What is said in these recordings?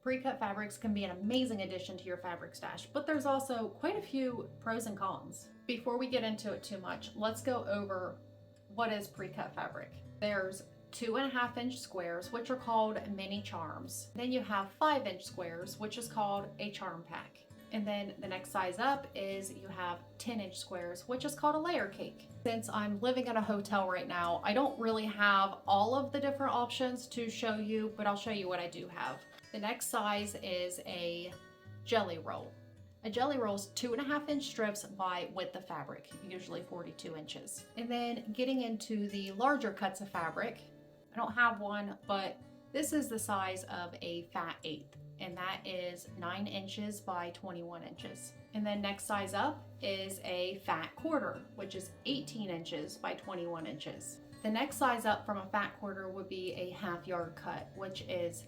Precut fabrics can be an amazing addition to your fabric stash, but there's also quite a few pros and cons. Before we get into it too much, let's go over what is precut fabric. There's 2.5-inch squares, which are called mini charms. Then you have 5-inch squares, which is called a charm pack. And then the next size up is you have 10-inch squares, which is called a layer cake. Since I'm living in a hotel right now, I don't really have all of the different options to show you, but I'll show you what I do have. The next size is a jelly roll. A jelly roll is 2.5-inch strips by width of fabric, usually 42 inches. And then getting into the larger cuts of fabric, I don't have one, but this is the size of a fat eighth, and that is 9 inches by 21 inches. And then next size up is a fat quarter, which is 18 inches by 21 inches. The next size up from a fat quarter would be a half-yard cut, which is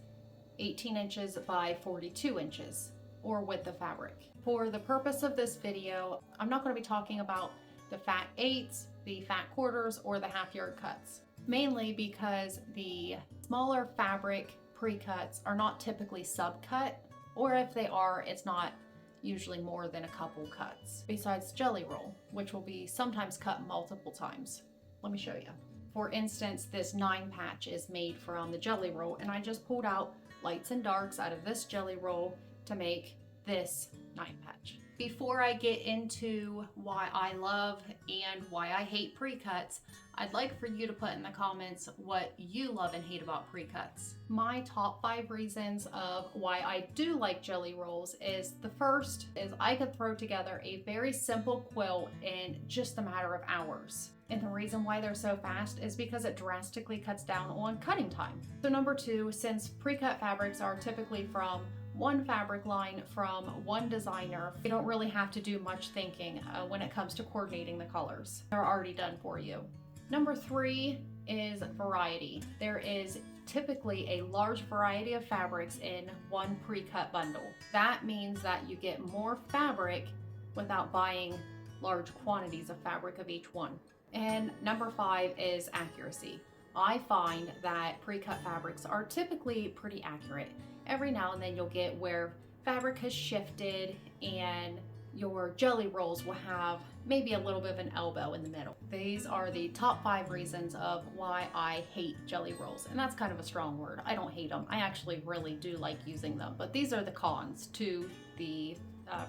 18 inches by 42 inches, or width of fabric. For the purpose of this video, I'm not going to be talking about the fat eighths, the fat quarters, or the half-yard cuts, mainly because the smaller fabric pre-cuts are not typically sub-cut, or if they are, it's not usually more than a couple cuts, besides jelly roll, which will be sometimes cut multiple times. Let me show you. For instance, this 9 patch is made from the jelly roll, and I just pulled out lights and darks out of this jelly roll to make this 9 patch. Before I get into why I love and why I hate pre-cuts, I'd like for you to put in the comments what you love and hate about pre-cuts. My top 5 reasons of why I do like jelly rolls is, the first is I could throw together a very simple quilt in just a matter of hours. And the reason why they're so fast is because it drastically cuts down on cutting time. So number 2, since pre-cut fabrics are typically from one fabric line from one designer, you don't really have to do much thinking when it comes to coordinating the colors. They're already done for you. Number 3 is variety. There is typically a large variety of fabrics in one pre-cut bundle. That means that you get more fabric without buying large quantities of fabric of each one. And number 5 is accuracy. I find that pre-cut fabrics are typically pretty accurate. Every now and then you'll get where fabric has shifted and your jelly rolls will have maybe a little bit of an elbow in the middle. These are the top 5 reasons of why I hate jelly rolls. And that's kind of a strong word. I don't hate them. I actually really do like using them. But these are the cons to the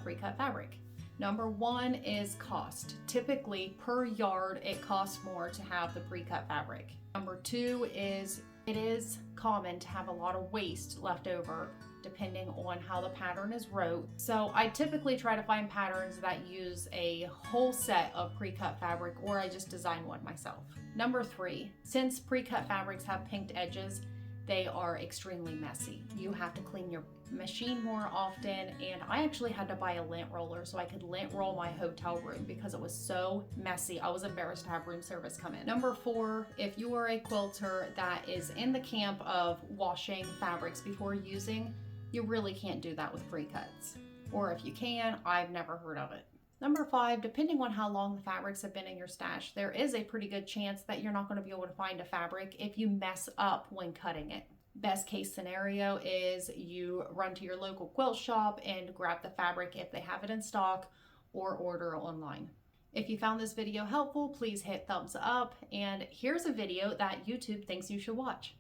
pre-cut fabric. Number 1 is cost. Typically per yard, it costs more to have the pre-cut fabric. Number 2 is it is common to have a lot of waste left over depending on how the pattern is wrote. So I typically try to find patterns that use a whole set of pre-cut fabric, or I just design one myself. Number 3, since pre-cut fabrics have pinked edges, they are extremely messy. You have to clean your machine more often, and I actually had to buy a lint roller so I could lint roll my hotel room because it was so messy. I was embarrassed to have room service come in. Number 4, if you are a quilter that is in the camp of washing fabrics before using, you really can't do that with pre-cuts. Or if you can, I've never heard of it. Number 5, depending on how long the fabrics have been in your stash, there is a pretty good chance that you're not going to be able to find a fabric if you mess up when cutting it. Best case scenario is you run to your local quilt shop and grab the fabric if they have it in stock, or order online. If you found this video helpful, please hit thumbs up, and here's a video that YouTube thinks you should watch.